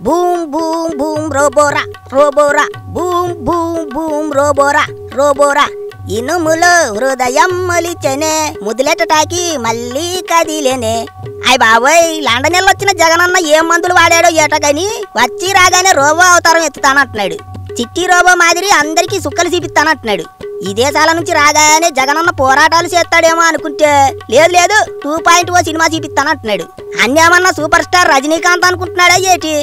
Boom boom boom రోబోరా రోబోరా boom boom boom రోబోరా రోబోరా ఇనుములో హృదయం మొలిచెనే ముదిలెట్టటాకి మళ్ళీ కదిలేనే. అయ్ బాబోయ్, లండన్ వెళ్ళొచ్చిన జగనన్న ఏం మందులు వాడాడో ఏటో గాని వచ్చి రాగానే రోబో అవతారం ఎత్తుతానంటున్నాడు. చిట్టి రోబో మాదిరి అందరికీ సుక్కలు చూపిస్తానంటున్నాడు. ఈ దేశాల నుంచి రాగానే జగనన్న పోరాటాలు చేస్తాడేమో అనుకుంటే లేదు లేదు 2.0 సినిమా చూపిస్తానంటున్నాడు. అన్నేమన్నా సూపర్ స్టార్ రజనీకాంత్ అనుకుంటున్నాడా ఏటి?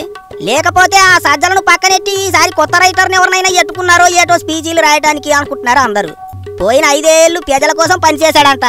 లేకపోతే ఆ సజ్జలను పక్కనెట్టి ఈసారి కొత్త రైటర్ని ఎవరినైనా ఎట్టుకున్నారో ఏటో స్పీచీలు రాయడానికి అనుకుంటున్నారు అందరూ. పోయిన 5 ఏళ్ళు ప్రజల కోసం పనిచేశాడంట,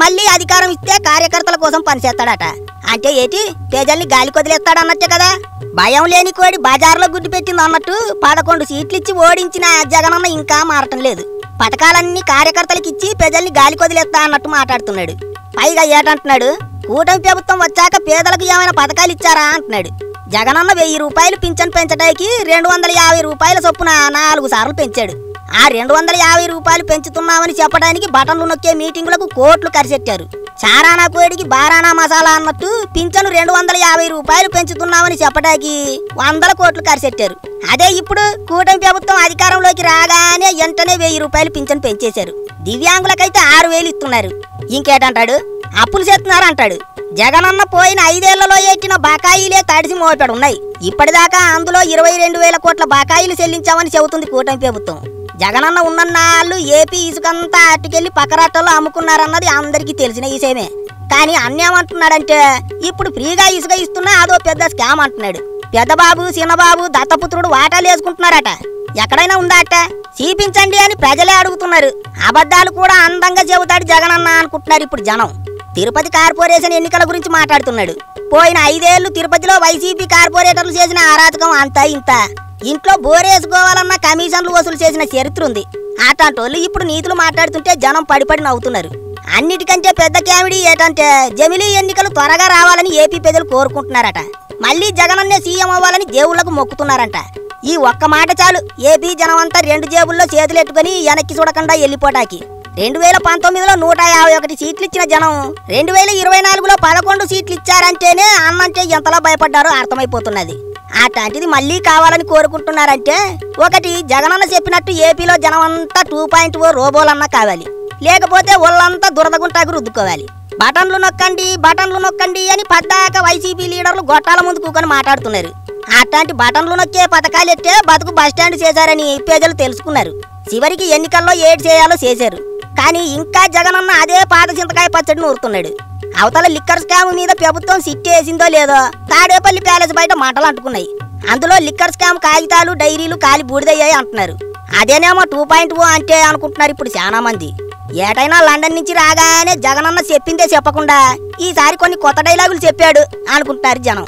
మళ్ళీ అధికారం ఇస్తే కార్యకర్తల కోసం పనిచేస్తాడట. అంటే ఏటి, ప్రజల్ని గాలి కొదిలేస్తాడన్నట్టే కదా. భయం లేని కోడి బజార్లో గుడ్డు పెట్టింది అన్నట్టు 11 సీట్లిచ్చి ఓడించిన జగనన్న ఇంకా మారటం లేదు. పథకాలన్నీ కార్యకర్తలకు ఇచ్చి ప్రజల్ని గాలి కొదిలేస్తా అన్నట్టు మాట్లాడుతున్నాడు. పైగా ఏటంటున్నాడు, కూటమి ప్రభుత్వం వచ్చాక పేదలకు ఏమైనా పథకాలు ఇచ్చారా అంటున్నాడు. జగనన్న 1000 రూపాయలు పింఛన్ పెంచడానికి 250 రూపాయల చొప్పున 4 సార్లు పెంచాడు. ఆ 250 రూపాయలు పెంచుతున్నామని చెప్పడానికి బటన్లు నొక్కే మీటింగులకు కోట్లు ఖర్చెట్టారు. చారానా కోడికి బారానా మసాలా అన్నట్టు పింఛను 250 రూపాయలు పెంచుతున్నామని చెప్పడానికి 100 కోట్లు ఖర్చెట్టారు. అదే ఇప్పుడు కూటమి ప్రభుత్వం అధికారంలోకి రాగానే వెంటనే 1000 రూపాయలు పింఛను పెంచేశారు. దివ్యాంగులకైతే 6000 ఇస్తున్నారు. ఇంకేటంటాడు, అప్పులు చేస్తున్నారంటాడు. జగనన్న పోయిన 5 ఏళ్లలో ఎట్టిన బకాయిలే తడిసి మోపెడున్నాయి. ఇప్పటిదాకా అందులో 22,000 కోట్ల బకాయిలు చెల్లించామని చెబుతుంది కూటమి ప్రభుత్వం. జగనన్న ఉన్నన్నాళ్ళు ఏపీ ఇసుకంతా అట్టుకెళ్లి పక్కరాటల్లో అమ్ముకున్నారన్నది అందరికీ తెలిసిన విషయమే. కానీ అన్నేమంటున్నాడంటే ఇప్పుడు ఫ్రీగా ఇసుక ఇస్తున్నా అదో పెద్ద స్కామ్ అంటున్నాడు. పెద్దబాబు చిన్నబాబు దత్తపుత్రుడు వాటాలు వేసుకుంటున్నారట. ఎక్కడైనా ఉందాట? చూపించండి అని ప్రజలే అడుగుతున్నారు. అబద్ధాలు కూడా అందంగా చెబుతాడు జగనన్న అనుకుంటున్నారు ఇప్పుడు జనం. తిరుపతి కార్పొరేషన్ ఎన్నికల గురించి మాట్లాడుతున్నాడు. పోయిన 5 ఏళ్లు తిరుపతిలో వైసీపీ కార్పొరేటర్లు చేసిన అరాచకం అంతా ఇంత. ఇంట్లో బోరేసుకోవాలన్న కమిషన్లు వసూలు చేసిన చరిత్ర ఉంది. అట్లాంటోళ్ళు ఇప్పుడు నీతులు మాట్లాడుతుంటే జనం పడిపడి నవ్వుతున్నారు. అన్నిటికంటే పెద్ద కామెడీ ఏంటంటే జమిలీ ఎన్నికలు త్వరగా రావాలని ఏపీ ప్రజలు కోరుకుంటున్నారట. మళ్ళీ జగనన్నే సీఎం అవ్వాలని దేవుళ్లకు మొక్కుతున్నారంట. ఈ ఒక్క మాట చాలు ఏపీ జనం అంతా 2 జేబుల్లో చేతులెట్టుకుని వెనక్కి చూడకుండా వెళ్ళిపోటాకి. 2019లో 151 సీట్లు ఇచ్చిన జనం 2024లో 11 సీట్లు ఇచ్చారంటేనే అన్నంటే ఎంతలా భయపడ్డారో అర్థమైపోతున్నది. అట్లాంటిది మళ్ళీ కావాలని కోరుకుంటున్నారంటే ఒకటి జగనన్న చెప్పినట్టు ఏపీలో జనం అంతా 2.0 రోబోలన్నా కావాలి, లేకపోతే ఒళ్ళంతా దురదగుంటాకు రుద్దుకోవాలి. బటన్లు నొక్కండి అని పద్దాక వైసీపీ లీడర్లు గొట్టాల ముందు కూకొని మాట్లాడుతున్నారు. అట్లాంటి బటన్లు నొక్కే పథకాలెట్టే బతుకు బస్టాండ్ చేశారని ప్రజలు తెలుసుకున్నారు. చివరికి ఎన్నికల్లో ఏడు చేయాలో చేశారు. కానీ ఇంకా జగనన్న అదే పాత చింతకాయ పచ్చడిని ఊరుతున్నాడు. అవతల లిక్కర్ స్కామ్ మీద ప్రభుత్వం సిట్టేసిందో లేదో తాడేపల్లి ప్యాలెస్ బయట మంటలు అంటుకున్నాయి. అందులో లిక్కర్ స్కామ్ కాగితాలు డైరీలు కాలి బూడిదయ్యాయి అంటున్నారు. అదేనేమో 2.0 అంటే అనుకుంటున్నారు ఇప్పుడు చాలా మంది. ఏటైనా లండన్ నుంచి రాగానే జగనన్న చెప్పిందే చెప్పకుండా ఈసారి కొన్ని కొత్త డైలాగులు చెప్పాడు అనుకుంటున్నారు జనం.